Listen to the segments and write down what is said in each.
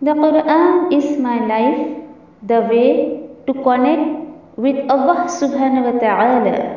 The Quran is my life, the way to connect with Allah subhanahu wa ta'ala.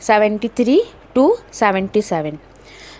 73 to 77।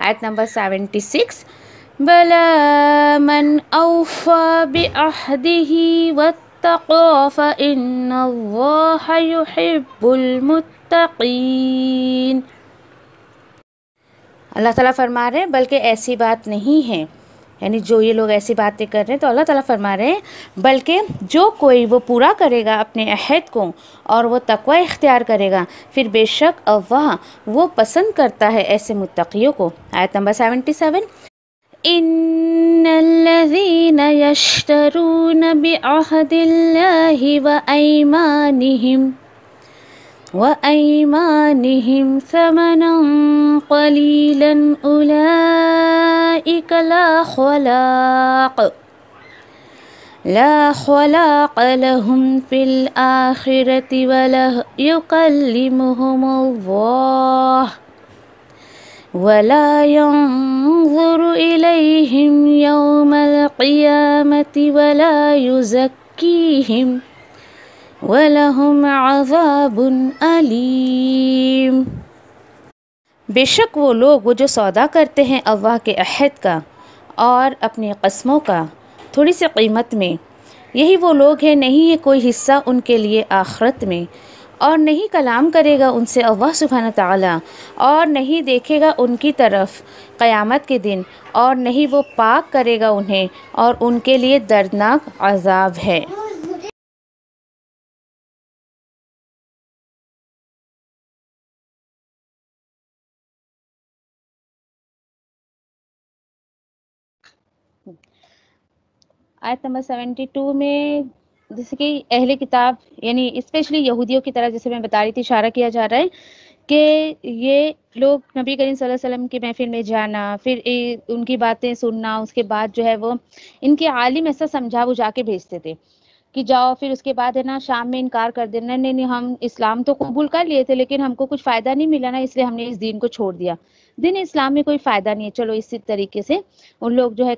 آیت number 76، بَلَىٰ مَنْ أَوْفَىٰ بِعَهْدِهِ وَاتَّقَىٰ فَإِنَّ اللَّهَ يُحِبُّ الْمُتَّقِينَ۔ اللہ تعالیٰ فرما رہے ہیں بلکہ ایسی بات نہیں ہے، یعنی جو یہ لوگ ایسی باتیں کر رہے ہیں تو اللہ تعالیٰ فرما رہے ہیں بلکہ جو کوئی وہ پورا کرے گا اپنے عہد کو اور وہ تقوی اختیار کرے گا، پھر بے شک اللہ وہ پسند کرتا ہے ایسے متقیوں کو۔ آیت نمبر 77، ان الذین یشترون بعہد اللہ وَأَيْمَانِهِمْ ثَمَنًا قَلِيلًا أُولَئِكَ لا خلاق لهم في الآخرة ولا يكلمهم الله ولا ينظر إليهم يوم القيامة ولا يزكيهم وَلَهُمْ عَذَابٌ أَلِيمٌ۔ بے شک وہ لوگ وہ جو سودا کرتے ہیں اللہ کے عہد کا اور اپنی قسموں کا تھوڑی سی قیمت میں، یہی وہ لوگ ہیں نہیں ہے کوئی حصہ ان کے لیے آخرت میں، اور نہیں کلام کرے گا ان سے اللہ سبحانہ تعالیٰ، اور نہیں دیکھے گا ان کی طرف قیامت کے دن، اور نہیں وہ پاک کرے گا انہیں، اور ان کے لیے دردناک عذاب ہے۔ آیت نمبر 72 میں جیسے کہ اہل کتاب یعنی اسپیشلی یہودیوں کی طرح جیسے میں بتا رہی تھی اشارہ کیا جا رہا ہے کہ یہ لوگ نبی کریم صلی اللہ علیہ وسلم کی محفل میں جانا، پھر ان کی باتیں سننا، اس کے بعد جو ہے وہ ان کے عالم ایسا سمجھا بجھا کے بھیجتے تھے کہ جاؤ، پھر اس کے بعد ہے نا شام میں انکار کر دینا، نہیں ہم اسلام تو قبول کر لیے تھے لیکن ہم کو کچھ فائدہ نہیں ملا نا، اس لیے ہم نے اس دین کو چھوڑ دیا، دین اسلام میں کوئی فائدہ نہیں ہے، چلو اسی طریقے سے ان لوگ جو ہے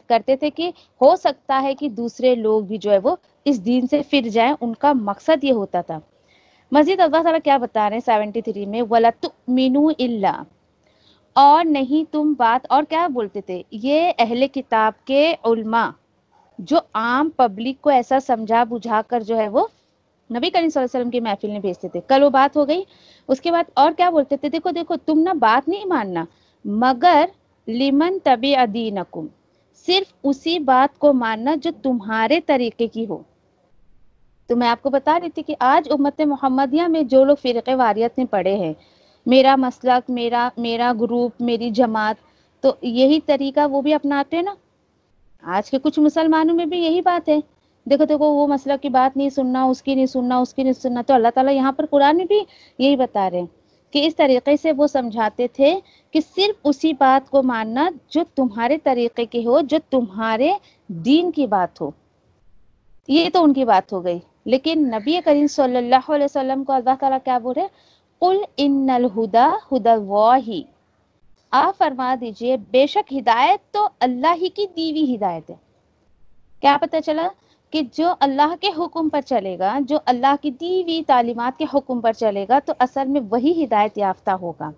کرتے تھے کہ ہو سکتا ہے کہ دوسرے لوگ بھی جو ہے وہ اس دین سے پھر جائیں، ان کا مقصد یہ ہوتا تھا۔ مزید اللہ تعالیٰ کیا بتا رہے ہیں 73 میں، وَلَا تُؤْمِنُوا إِلَّا، اور نہیں تم بات، اور کیا بولتے تھے یہ اہل کتاب کے علماء جو عام پبلک کو ایسا سمجھا بجھا کر جو ہے وہ نبی کریم صلی اللہ علیہ وسلم کی محفل میں بھیجتے تھے، کل وہ بات ہو گئی۔ اس کے بعد اور کیا بولتے تھے، دیکھو تم نا بات نہیں ماننا مگر لمن تبع دینکم، صرف اسی بات کو ماننا جو تمہارے طریقے کی ہو۔ تو میں آپ کو بتا رہی تھی کہ آج امت محمدیہ میں جو لوگ فرقے واریت میں پڑے ہیں، میرا مسلک، میرا گروپ، میری جماعت، تو یہی طریقہ وہ بھی اپناتے ہیں نا۔ آج کے کچھ مسلمانوں میں بھی یہی بات ہے، دیکھو وہ مسلک کی بات نہیں سننا، اس کی نہیں سننا، تو اللہ تعالیٰ یہاں پر قرآن میں بھی یہی بتا رہے ہیں کہ اس طریقے سے وہ سمجھاتے تھے کہ صرف اسی بات کو ماننا جو تمہارے طریقے کی ہو، جو تمہارے دین کی بات ہو۔ یہ تو ان کی بات ہو گئی، لیکن نبی کریم صلی اللہ علیہ وسلم کو اللہ تعالیٰ کیا بول رہے، قل ان الہدی ہدی اللہ، آپ فرما دیجئے بے شک ہدایت تو اللہ ہی کی دی ہوئی ہدایت ہے۔ کیا پتہ چلا کہ جو اللہ کے حکم پر چلے گا، جو اللہ کی دی ہوئی تعلیمات کے حکم پر چلے گا تو اصل میں وہی ہدایت یافتہ ہوگا۔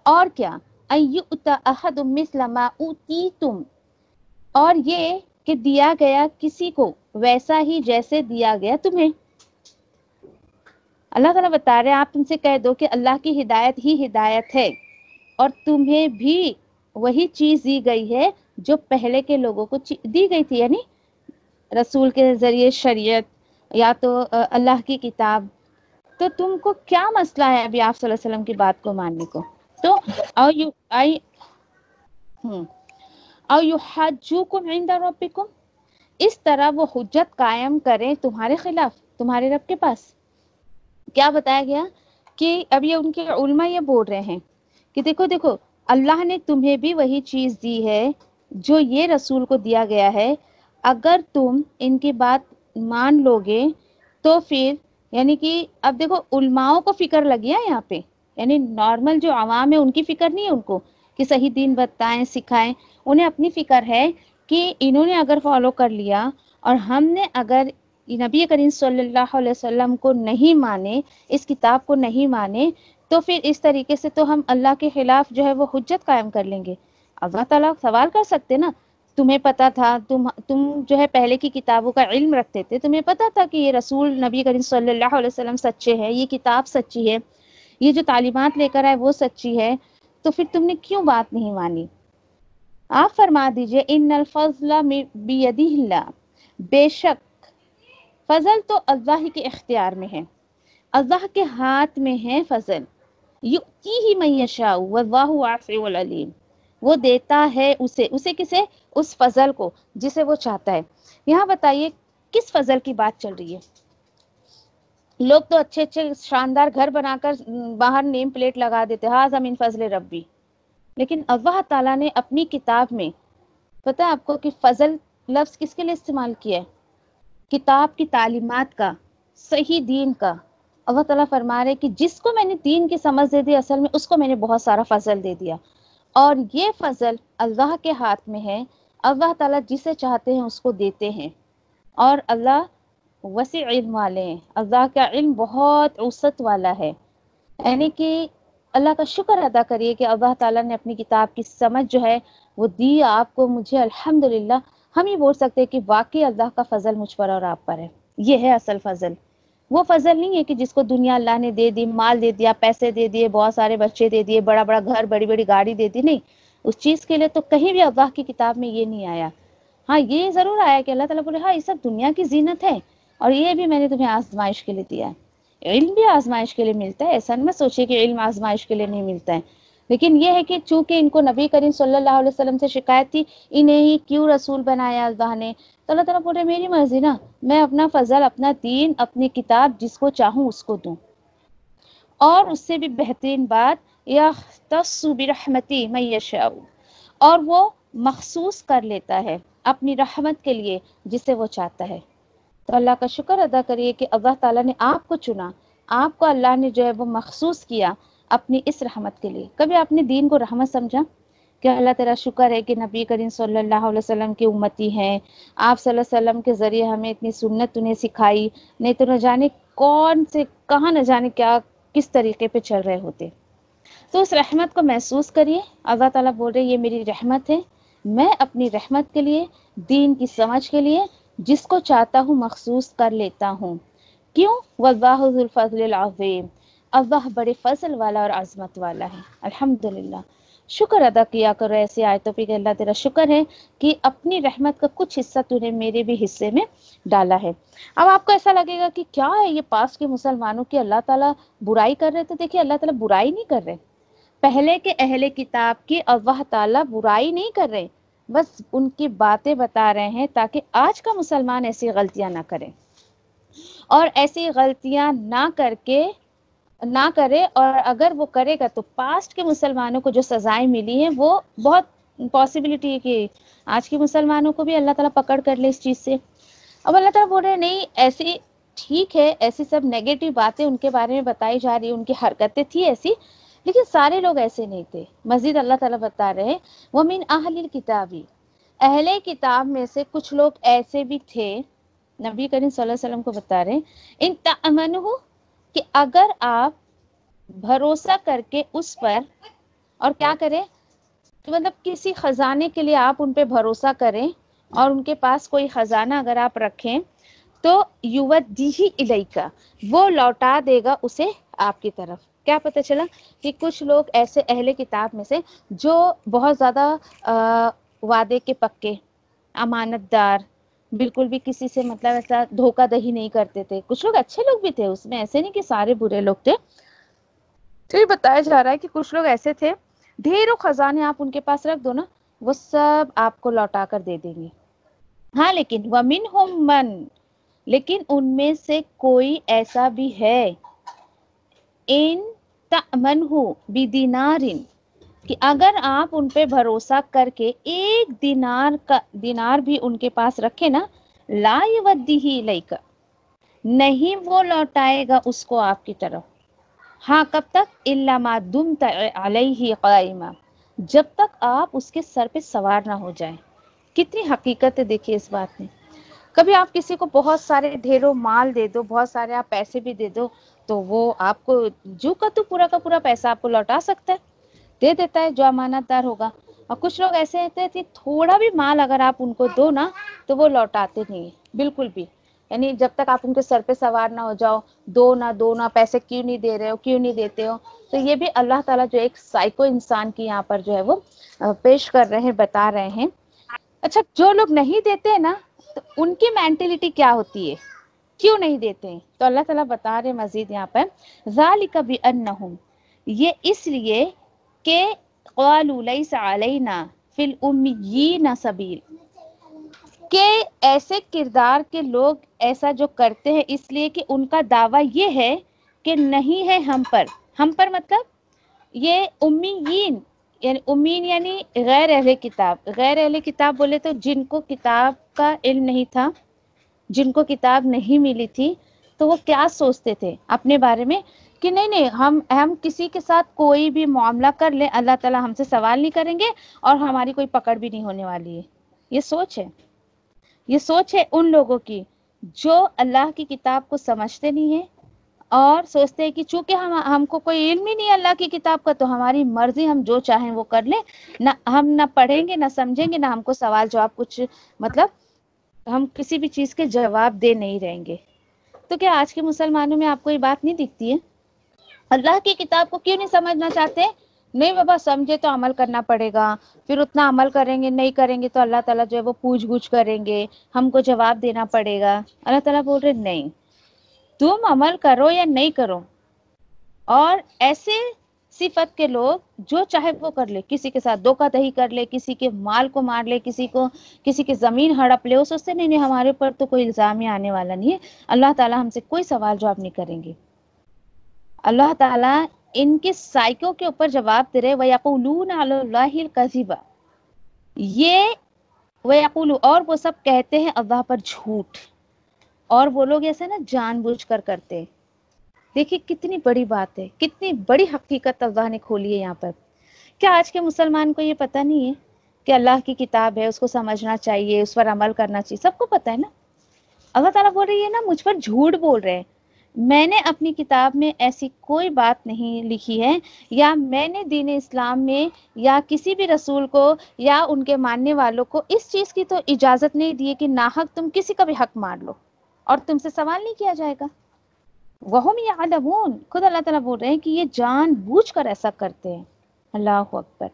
اور کیا، اَيُّؤْتَ أَحَدٌ مِثْلَ مَا أُوتِيتُمْ، اور یہ کہ دیا گیا کسی کو ویسا ہی جیسے دیا گیا تمہیں۔ اللہ تعالیٰ بتا رہے ہیں آپ ان سے کہہ دو کہ اللہ کی ہدایت ہی ہدایت ہے، اور تمہیں بھی وہی چیز دی گئی ہے جو پہلے کے لوگوں کو دی گئی تھی، یعنی رسول کے ذریعے شریعت یا تو اللہ کی کتاب۔ تو تم کو کیا مسئلہ ہے ابھی آپ صلی اللہ علیہ وسلم کی بات کو ماننے کو؟ تو او یحجوکم عند ربکم، اس طرح وہ حجت قائم کریں تمہارے خلاف تمہارے رب کے پاس۔ کیا بتایا گیا کہ اب یہ ان کے علماء یہ بول رہے ہیں کہ دیکھو اللہ نے تمہیں بھی وہی چیز دی ہے جو یہ رسول کو دیا گیا ہے، اگر تم ان کی بات مان لو گے تو پھر یعنی کہ اب دیکھو علماؤں کو فکر لگی ہے یہاں پہ، یعنی نارمل جو عوام ہے ان کی فکر نہیں ہے ان کو کہ صحیح دین بتائیں سکھائیں، انہیں اپنی فکر ہے کہ انہوں نے اگر فالو کر لیا اور ہم نے اگر نبی کریم صلی اللہ علیہ وسلم کو نہیں مانے، اس کتاب کو نہیں مانے، تو پھر اس طریقے سے تو ہم اللہ کے خلاف جو ہے وہ حجت قائم کر لیں گے. اللہ تعالیٰ سوال کر سکتے نا، تمہیں پتا تھا، تم جو ہے پہلے کی کتابوں کا علم رکھتے تھے، تمہیں پتا تھا کہ یہ رسول نبی کریم صلی اللہ علیہ وسلم سچے ہیں، یہ کتاب سچی ہے، یہ جو تعلیمات لے کر آئے وہ سچی ہے، تو پھر تم نے کیوں بات نہیں مانی؟ آپ فرما دیجئے ان الفضل بیدہ اللہ، بے شک فضل تو اللہ کے اختیار میں ہے، اللہ کے ہاتھ میں ہے فضل. یؤتیہ من یشاء واللہ واسع علیم، وہ دیتا ہے اسے کسے؟ اس فضل کو جسے وہ چاہتا ہے. یہاں بتائیے کس فضل کی بات چل رہی ہے؟ لوگ تو اچھے اچھے شاندار گھر بنا کر باہر نیم پلیٹ لگا دیتے، ھذا من فضل ربی، لیکن اللہ تعالیٰ نے اپنی کتاب میں، پتہ ہے آپ کو کہ فضل لفظ کس کے لیے استعمال کیا ہے؟ کتاب کی تعلیمات کا، صحیح دین کا. اللہ تعالیٰ فرما رہے کہ جس کو میں نے دین کی سمجھ دے دی، اصل میں اس کو میں نے بہت سارا فضل دے دیا، اور یہ فضل اللہ کے ہاتھ میں ہے. اللہ تعالیٰ جسے چاہتے ہیں اس کو دیتے ہیں، اور اللہ وسیع علم والے ہیں، اللہ کا علم بہت وسعت والا ہے. یعنی کہ اللہ کا شکر ادا کریے کہ اللہ تعالیٰ نے اپنی کتاب کی سمجھ جو ہے وہ دی آپ کو، مجھے الحمدللہ. ہم یہ بول سکتے ہیں کہ واقعی اللہ کا فضل مجھ پر اور آپ پر ہے. یہ ہے اصل فضل. وہ فضل نہیں ہے کہ جس کو دنیا اللہ نے دے دی، مال دے دیا، پیسے دے دیے، بہت سارے بچے دے دیے، بڑا بڑا گھر، بڑی بڑی گاڑی دے دی. نہیں، اس چیز کے لیے تو کہیں بھی اللہ کی کتاب میں یہ نہیں آیا. ہاں یہ ضرور آیا کہ اللہ تعالیٰ بولے ہاں یہ سب دنیا کی زینت ہے، اور یہ بھی میں نے تمہیں آزمائش کے لیے دیا ہے. علم بھی آزمائش کے لیے ملتا ہے، ایسا نہ سوچے کہ علم آزمائش کے لیے نہیں ملتا ہے. لیکن یہ ہے کہ چونکہ ان کو نبی کریم صلی اللہ علیہ وسلم سے شکایت تھی، انہیں ہی کیوں رسول بنایا اللہ نے، تو اللہ تعالیٰ بول رہے میری مرضی نا، میں اپنا فضل، اپنا دین، اپنی کتاب جس کو چاہوں اس کو دوں. اور اس سے بھی بہترین بات، یختص برحمتہ من یشاء، اور وہ مخصوص کر لیتا ہے اپنی رحمت کے لیے جسے وہ چاہتا ہے. تو اللہ کا شکر ادا کریے کہ اللہ تعالیٰ نے آپ کو چنا، آپ کو اللہ نے جو ہے وہ مخصوص کیا اپنی اس رحمت کے لیے. کبھی آپ نے دین کو رحمت سمجھا؟ کہ اللہ تیرا شکر ہے کہ نبی کریم صلی اللہ علیہ وسلم کی امتی ہیں، آپ صلی اللہ علیہ وسلم کے ذریعے ہمیں اتنی سنت انہیں سکھائی، نہیں تو نہ جانے کون سے کہاں، نہ جانے کیا کس طریقے پہ چل رہے ہوتے. تو اس رحمت کو محسوس کریے. اللہ تعالیٰ بول رہے یہ میری رحمت ہے، میں اپنی رحمت کے لیے، دین کی سمجھ کے لیے جس کو چاہتا ہوں مخصوص کر لیتا ہوں. کیوں؟ واللہ ذو الفضل العظیم، اللہ بڑے فضل والا اور عظمت والا ہے. الحمدللہ، شکر ادا کیا کرو ایسی آیتوں پہ کہ اللہ تیرا شکر ہے کہ اپنی رحمت کا کچھ حصہ تو نے میرے بھی حصے میں ڈالا ہے. اب آپ کو ایسا لگے گا کہ کیا ہے یہ پاس کے مسلمانوں کی اللہ تعالیٰ برائی کر رہے؟ تو دیکھیے اللہ تعالیٰ برائی نہیں کر رہے. پہلے کے اہل کتاب کی اللہ تعالیٰ برائی نہیں کر رہے، بس ان کی باتیں بتا رہے ہیں تاکہ آج کا مسلمان ایسی غلطیاں نہ کرے، اور ایسی غلطیاں نہ کرے، اور اگر وہ کرے گا تو پاسٹ کے مسلمانوں کو جو سزائیں ملی ہیں وہ بہت پاسبلٹی ہے کہ آج کے مسلمانوں کو بھی اللہ تعالیٰ پکڑ کر لے اس چیز سے. اب اللہ تعالیٰ بول رہے ہیں نہیں، ایسی ٹھیک ہے، ایسی سب نیگیٹو باتیں ان کے بارے میں بتائی جا رہی ہیں، ان کی حرکتیں تھی ایسی، لیکن سارے لوگ ایسے نہیں تھے. مزید اللہ تعالیٰ بتا رہے ہیں وَمِنْ أَهْلِ الْكِتَابِ، اہل کتاب میں سے کچھ لوگ ایسے بھی تھے، نبی کریم صلی اللہ علیہ وسلم کو بتا رہے ہیں، ان تأمنہ، کہ اگر آپ بھروسہ کر کے اس پر، اور کیا کریں، مطلب کسی خزانے کے لیے آپ ان پہ بھروسہ کریں اور ان کے پاس کوئی خزانہ اگر آپ رکھیں تو یودیہ الیکا، وہ لوٹا دے گا اسے آپ کی طرف. کیا پتہ چلا کہ کچھ لوگ ایسے اہل کتاب میں سے جو بہت زیادہ وعدے کے پکے، امانت دار، بالکل بھی کسی سے مطلب ایسا دھوکہ دہی نہیں کرتے تھے. کچھ لوگ اچھے لوگ بھی تھے اس میں، ایسے نہیں کہ سارے برے لوگ تھے. تو یہ بتایا جا رہا ہے کہ کچھ لوگ ایسے تھے، ڈھیروں خزانے آپ ان کے پاس رکھ دو نا، وہ سب آپ کو لوٹا کر دے دیں گے. ہاں لیکن وَمِنْهُمْ مَنْ، لیکن ان میں سے کوئی ایسا بھی ہے، ان تأمنہ بدینار، کہ اگر آپ ان پہ بھروسہ کر کے ایک دینار بھی ان کے پاس رکھے نا، لا یودیہ الیک، نہیں وہ لوٹائے گا اس کو آپ کی طرف. ہاں کب تک؟ الا ما دمت علیہ قائما، جب تک آپ اس کے سر پہ سوار نہ ہو جائیں. کتنی حقیقت ہے دیکھیے اس بات میں. کبھی آپ کسی کو بہت سارے ڈھیروں مال دے دو، بہت سارے آپ پیسے بھی دے دو، تو وہ آپ کو جو کا تو پورا کا پورا پیسہ آپ کو لوٹا سکتا ہے، دے دیتا ہے جو امانت دار ہوگا۔ اور کچھ لوگ ایسے ہوتے ہیں کہ تھوڑا بھی مال اگر آپ ان کو دو نا تو وہ لوٹاتے نہیں ہیں بالکل بھی، یعنی جب تک آپ ان کے سر پہ سوار نہ ہو جاؤ، دو نہ پیسے کیوں نہیں دے رہے ہو، کیوں نہیں دیتے ہو۔ تو یہ بھی اللہ تعالیٰ جو ایک سائیکو انسان کی یہاں پر جو ہے وہ پیش کر رہے ہیں، بتا رہے ہیں۔ اچھا، جو لوگ نہیں دیتے ہیں نا تو ان کی مینٹلٹی کیا ہوتی ہے، کیوں نہیں دیتے ہیں؟ تو اللہ تعالیٰ بتا رہے مزید یہاں پر، ذالک بانہم، یہ اس لیے کہ قالوا لیس علینا فی الامیین سبیل، کہ ایسے کردار کے لوگ ایسا جو کرتے ہیں اس لیے کہ ان کا دعویٰ یہ ہے کہ نہیں ہے ہم پر مطلب یہ امیین، یعنی امین یعنی غیر اہل کتاب۔ غیر اہل کتاب بولے تو جن کو کتاب کا علم نہیں تھا، جن کو کتاب نہیں ملی تھی، تو وہ کیا سوچتے تھے اپنے بارے میں کہ نہیں ہم کسی کے ساتھ کوئی بھی معاملہ کر لیں، اللہ تعالیٰ ہم سے سوال نہیں کریں گے اور ہماری کوئی پکڑ بھی نہیں ہونے والی ہے۔ یہ سوچ ہے ان لوگوں کی جو اللہ کی کتاب کو سمجھتے نہیں ہیں اور سوچتے ہیں کہ چونکہ ہم کو کوئی علم ہی نہیں ہے اللہ کی کتاب کا، تو ہماری مرضی، ہم جو چاہیں وہ کر لیں، نہ ہم نہ پڑھیں گے، نہ سمجھیں گے، نہ ہم کو سوال جواب کچھ، مطلب ہم کسی بھی چیز کے جواب دے نہیں رہیں گے۔ تو کیا آج کے مسلمانوں میں آپ کو یہ بات نہیں دکھتی ہے؟ اللہ کی کتاب کو کیوں نہیں سمجھنا چاہتے؟ نہیں بابا، سمجھے تو عمل کرنا پڑے گا، پھر اتنا عمل کریں گے، نہیں کریں گے تو اللہ تعالیٰ جو ہے وہ پوچھ گچھ کریں گے، ہم کو جواب دینا پڑے گا۔ اللہ تعالیٰ بول رہے نہیں، تم عمل کرو یا نہیں کرو، اور ایسے صفت کے لوگ جو چاہے وہ کر لے، کسی کے ساتھ دھوکہ دہی کر لے، کسی کے مال کو مار لے، کسی کی زمین ہڑپ لے، وہ سوچتے نہیں ہمارے پر تو کوئی الزام ہی آنے والا نہیں ہے، اللہ تعالیٰ ہم سے کوئی سوال جواب نہیں کریں گے۔ اللہ تعالیٰ ان کے سائیکو کے اوپر جواب دے رہے، وَيَقُولُونَ عَلَى اللَّهِ الْكَذِبَ، اور وہ سب کہتے ہیں اللہ پر جھوٹ، اور وہ لوگ ایسے نا جان بوجھ کر کرتے ہیں۔ دیکھیے کتنی بڑی بات ہے، کتنی بڑی حقیقت اللہ نے کھولی ہے یہاں پر۔ کیا آج کے مسلمان کو یہ پتہ نہیں ہے کہ اللہ کی کتاب ہے، اس کو سمجھنا چاہیے، اس پر عمل کرنا چاہیے؟ سب کو پتہ ہے نا۔ اللہ تعالیٰ بول رہی ہے نا مجھ پر جھوٹ بول رہے ہیں، میں نے اپنی کتاب میں ایسی کوئی بات نہیں لکھی ہے، یا میں نے دین اسلام میں یا کسی بھی رسول کو یا ان کے ماننے والوں کو اس چیز کی تو اجازت نہیں دی کہ ناحق تم کسی کا بھی حق مار لو اور تم سے سوال نہیں کیا جائے گا۔ وَهُمْ يَعْلَمُونَ، خود اللہ تعالیٰ بول رہے ہیں کہ یہ جان بوجھ کر ایسا کرتے ہیں۔ اللہ اکبر۔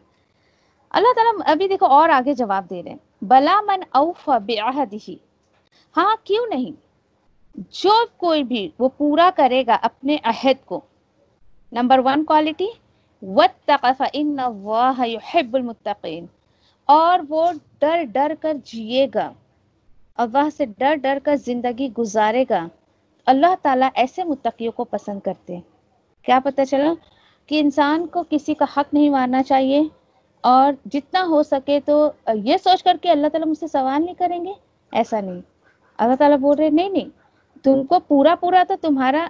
اللہ تعالیٰ ابھی دیکھو اور آگے جواب دے رہے ہیں، بلا من اوفى بعہدہ، ہاں کیوں نہیں، جو کوئی بھی وہ پورا کرے گا اپنے عہد کو۔ نمبر 1 کوالٹی، واتقى فإن اللہ يحب المتقین، اور وہ ڈر ڈر کر جیے گا، اللہ سے ڈر ڈر کر زندگی گزارے گا، اللہ تعالیٰ ایسے متقیوں کو پسند کرتے ہیں۔ کیا پتہ چلا کہ انسان کو کسی کا حق نہیں مارنا چاہیے، اور جتنا ہو سکے تو یہ سوچ کر کہ اللہ تعالیٰ مجھ سے سوال نہیں کریں گے، ایسا نہیں۔ اللہ تعالیٰ بول رہے نہیں، تم کو پورا تو تمہارا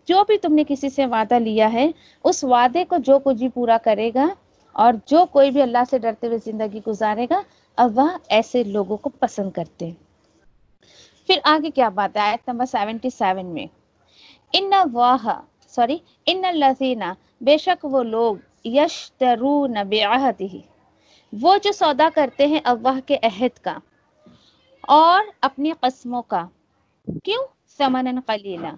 جو بھی تم نے کسی سے وعدہ لیا ہے، اس وعدے کو جو کچھ بھی پورا کرے گا، اور جو کوئی بھی اللہ سے ڈرتے ہوئے زندگی گزارے گا، اللہ ایسے لوگوں کو پسند کرتے ہیں۔ پھر آگے کیا بات ہے آیت نمبر 77 میں، ان الذین، بے شک وہ لوگ، یشترون بعہدہ، وہ جو سودا کرتے ہیں اللہ کے عہد کا اور اپنی قسموں کا، کیوں؟ ثمنًا قلیلا،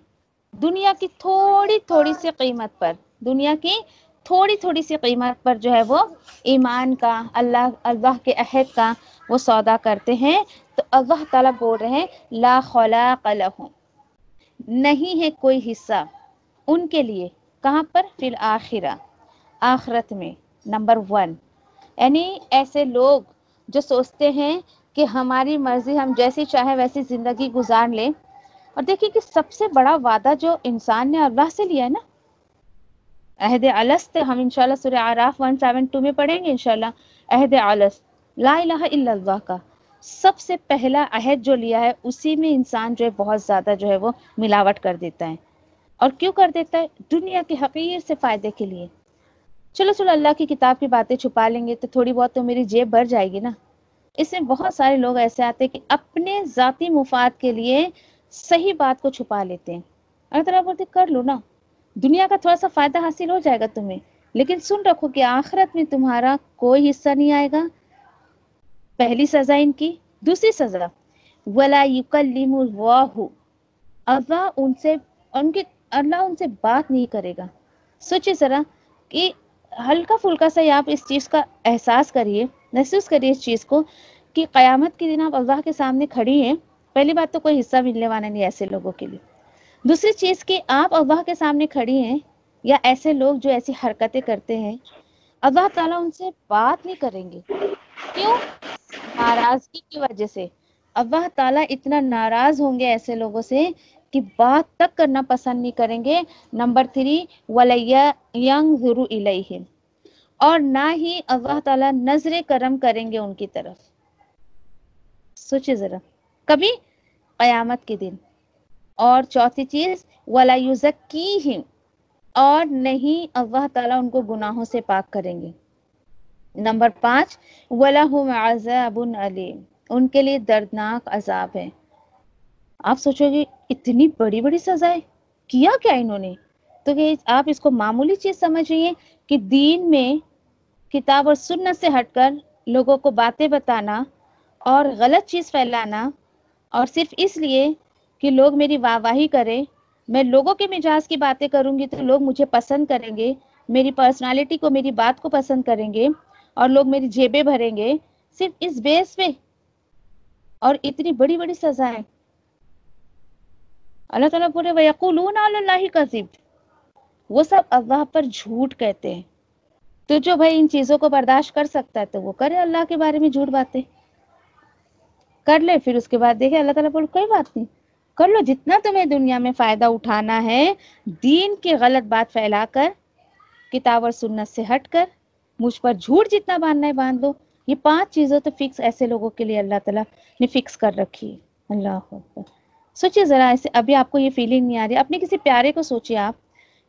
دنیا کی تھوڑی تھوڑی سی قیمت پر، دنیا کی تھوڑی تھوڑی سی قیمت پر جو ہے وہ ایمان کا، اللہ کے عہد کا وہ سودا کرتے ہیں، تو اللہ تعالیٰ بول رہے ہیں لا خلاق لہم، نہیں ہے کوئی حصہ ان کے لیے، کہاں پر؟ فی الآخرہ، آخرت میں۔ نمبر 1، یعنی ایسے لوگ جو سوچتے ہیں کہ ہماری مرضی، ہم جیسی چاہیں ویسی زندگی گزار لیں۔ اور دیکھیے کہ سب سے بڑا وعدہ جو انسان نے اللہ سے لیا ہے نا، عہد الست، ہم انشاءاللہ سورہ اعراف 172 میں پڑھیں گے انشاءاللہ، عہد الست، لا الہ الا اللہ کا سب سے پہلا عہد جو لیا ہے، اسی میں انسان جو ہے بہت زیادہ جو ہے وہ ملاوٹ کر دیتا ہے۔ اور کیوں کر دیتا ہے؟ دنیا کے حقیر سے فائدے کے لیے۔ چلو اللہ کی کتاب کی باتیں چھپا لیں گے تو تھوڑی بہت تو میری جیب بھر جائے گی نا، اس میں بہت سارے لوگ ایسے آتے ہیں کہ اپنے ذاتی مفاد کے لیے صحیح بات کو چھپا لیتے ہیں. اللہ تعالیٰ بولتے کر لو نا, دنیا کا تھوڑا سا فائدہ حاصل ہو جائے گا تمہیں, لیکن سن رکھو کہ آخرت میں تمہارا کوئی حصہ نہیں آئے گا. پہلی سزا ان کی. دوسری سزا وَلَا يُكَلِّمُ اللَّهُ, اللہ ان سے بات نہیں کرے گا. سوچے ذرا کہ ہلکا پھلکا سا آپ اس چیز کا احساس کریے, محسوس کریے اس چیز کو کہ قیامت کے دن آپ اللہ کے سامنے کھڑی ہیں. پہلی بات تو کوئی حصہ ملنے والا نہیں ایسے لوگوں کے لیے. دوسری چیز کہ آپ اللہ کے سامنے کھڑی ہیں, یا ایسے لوگ جو ایسی حرکتیں کرتے ہیں, اللہ تعالیٰ ان سے بات نہیں کریں گے. کیوں؟ ناراضگی کی وجہ سے. اللہ تعالیٰ اتنا ناراض ہوں گے ایسے لوگوں سے کہ بات تک کرنا پسند نہیں کریں گے. نمبر 3 وَلَيَنظُرُ إِلَيْهِمْ, اور نہ ہی اللہ تعالیٰ نظر کرم کریں گے ان کی طرف. سوچے ذرا, کبھی قیامت کے دن. اور چوتھی چیز وَلَا يُزَكِّيهِمْ, اور نہیں اللہ تعالیٰ ان کو گناہوں سے پاک کریں گے. نمبر 5 وَلَهُمْ عَذَابٌ عَلِيمٌ, ان کے لیے دردناک عذاب ہے. آپ سوچو گے اتنی بڑی بڑی سزائیں کیا کیا انہوں نے, تو کہ آپ اس کو معمولی چیز سمجھ رہی ہیں کہ دین میں کتاب اور سنت سے ہٹ کر لوگوں کو باتیں بتانا اور غلط چیز پھیلانا, اور صرف اس لیے کہ لوگ میری واہ واہی کریں. میں لوگوں کے مزاج کی باتیں کروں گی تو لوگ مجھے پسند کریں گے, میری پرسنالٹی کو, میری بات کو پسند کریں گے, اور لوگ میری جیبیں بھریں گے, صرف اس بیس پہ. اور اتنی بڑی بڑی سزائیں. اللہ تعالیٰ بولے وَيَقُولُونَ عَلَى اللَّهِ كَذِبٌ, وہ سب اللہ پر جھوٹ کہتے ہیں. تو جو بھائی ان چیزوں کو برداشت کر سکتا ہے تو وہ کرے اللہ کے بارے میں جھوٹ باتیں کر لے. پھر اس کے بعد دیکھے اللہ تعالیٰ بولے کوئی بات نہیں, کر لو جتنا تمہیں دنیا میں فائدہ اٹھانا ہے. دین کی غلط بات پھیلا کر, کتاب اور سنت سے ہٹ کر, مجھ پر جھوٹ جتنا باندھنا ہے باندھ دو. یہ 5 چیزیں تو فکس ایسے لوگوں کے لیے اللہ تعالیٰ نے فکس کر رکھی ہے. اللہ اکبر. سوچیے ذرا, ایسے ابھی آپ کو یہ فیلنگ نہیں آ رہی, اپنے کسی پیارے کو سوچیے آپ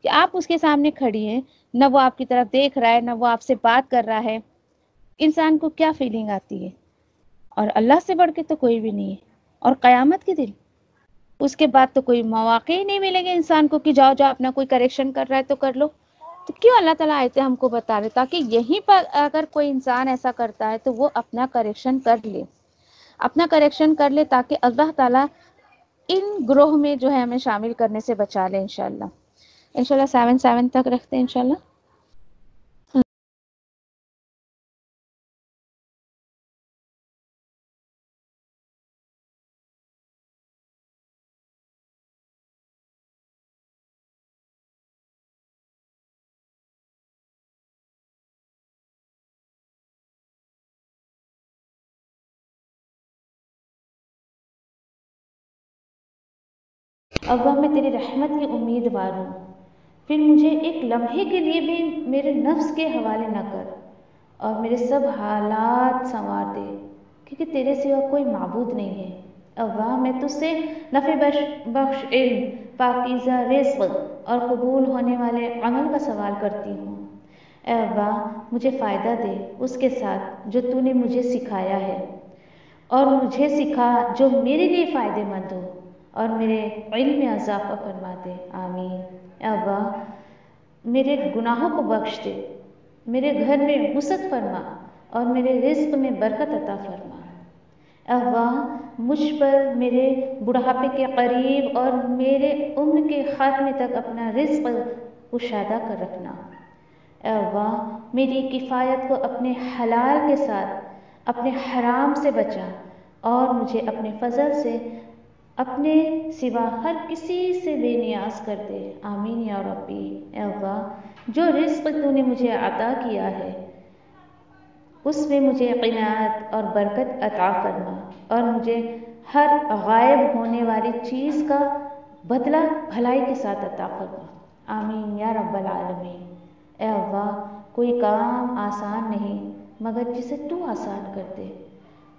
کہ آپ اس کے سامنے کھڑی ہیں, نہ وہ آپ کی طرف دیکھ رہا ہے, نہ وہ آپ سے بات کر رہا ہے. انسان کو کیا فیلنگ آتی ہے؟ اور اللہ سے بڑھ کے تو کوئی بھی نہیں ہے. اور قیامت کے دن اس کے بعد تو کوئی مواقع ہی نہیں ملیں گے انسان کو کہ جاؤ اپنا کوئی کریکشن کر رہا ہے تو کر لو. تو کیوں اللہ تعالیٰ آیتیں ہم کو بتا رہے, تاکہ یہیں پر اگر کوئی انسان ایسا کرتا ہے تو وہ اپنا کریکشن کر لے, اپنا کریکشن کر لے, تاکہ اللہ تعالیٰ ان گروہ میں جو ہے ہمیں شامل کرنے سے بچا لے. انشاءاللہ 7 تک رکھتے ہیں انشاءاللہ. اللہ میں تیری رحمت کی امیدوار ہوں, پھر مجھے ایک لمحے کے لیے بھی میرے نفس کے حوالے نہ کر, اور میرے سب حالات سنوار دے, کیونکہ تیرے سوا کوئی معبود نہیں ہے. اللہ میں تجھ سے نفع بخش علم, پاکیزہ رزق اور قبول ہونے والے عمل کا سوال کرتی ہوں. اے اللہ مجھے فائدہ دے اس کے ساتھ جو تو نے مجھے سکھایا ہے, اور مجھے سکھا جو میرے لیے فائدہ مند ہو, اور میرے علم میں اضافہ فرما دے. آمین. اے اللہ میرے گناہوں کو بخش دے, میرے گھر میں وسعت فرما, اور میرے رزق میں برکت عطا فرما. اے اللہ مجھ پر میرے بڑھاپے کے قریب اور میرے عمر کے خاتمے تک اپنا رزق کشادہ کر رکھنا. اے اللہ میری کفایت کو اپنے حلال کے ساتھ اپنے حرام سے بچا, اور مجھے اپنے فضل سے اپنے سوا ہر کسی سے بے نیاز کر دے. آمین یا ربی. اے اللہ جو رزق تو نے مجھے عطا کیا ہے اس میں مجھے قناعت اور برکت عطا فرما, اور مجھے ہر غائب ہونے والی چیز کا بدلہ بھلائی کے ساتھ عطا فرما. آمین یا رب العالمین. اے اللہ کوئی کام آسان نہیں مگر جسے تو آسان کر دے,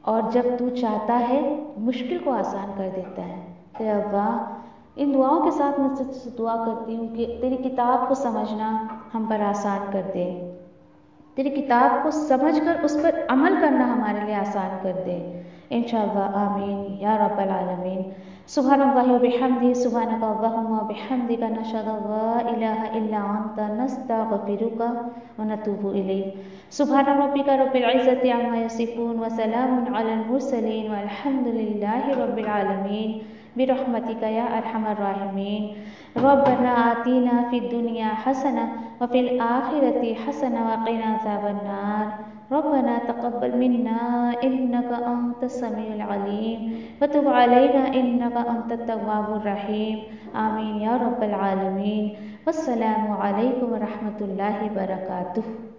اور جب تو چاہتا ہے مشکل کو آسان کر دیتا ہے. اے اللہ ان دعاؤں کے ساتھ میں تجھ سے دعا کرتی ہوں کہ تیری کتاب کو سمجھنا ہم پر آسان کر دے, تیری کتاب کو سمجھ کر اس پر عمل کرنا ہمارے لیے کے آسان کر دے انشاءاللہ، آمین یا رب العالمین۔ سبحان اللہ و بحمدہ، سبحانک اللہم و بحمدک، نشہد ان لا الہ الا انت، نستغفرک و نتوب الیک۔ سبحان ربک رب العزت عما یصفون و سلام علی المرسلین والحمد للہ رب العالمین برحمتک یا ارحم الراحمین۔ ربنا آتینا فی الدنیا حسنہ وفی الآخرۃ حسنہ وقنا عذاب النار۔ ربنا تقبل منا انک انت السمیع العلیم وتب علینا انک انت التواب الرحیم، آمین یا رب العالمین۔ والسلام علیکم ورحمۃ اللہ وبرکاتہ۔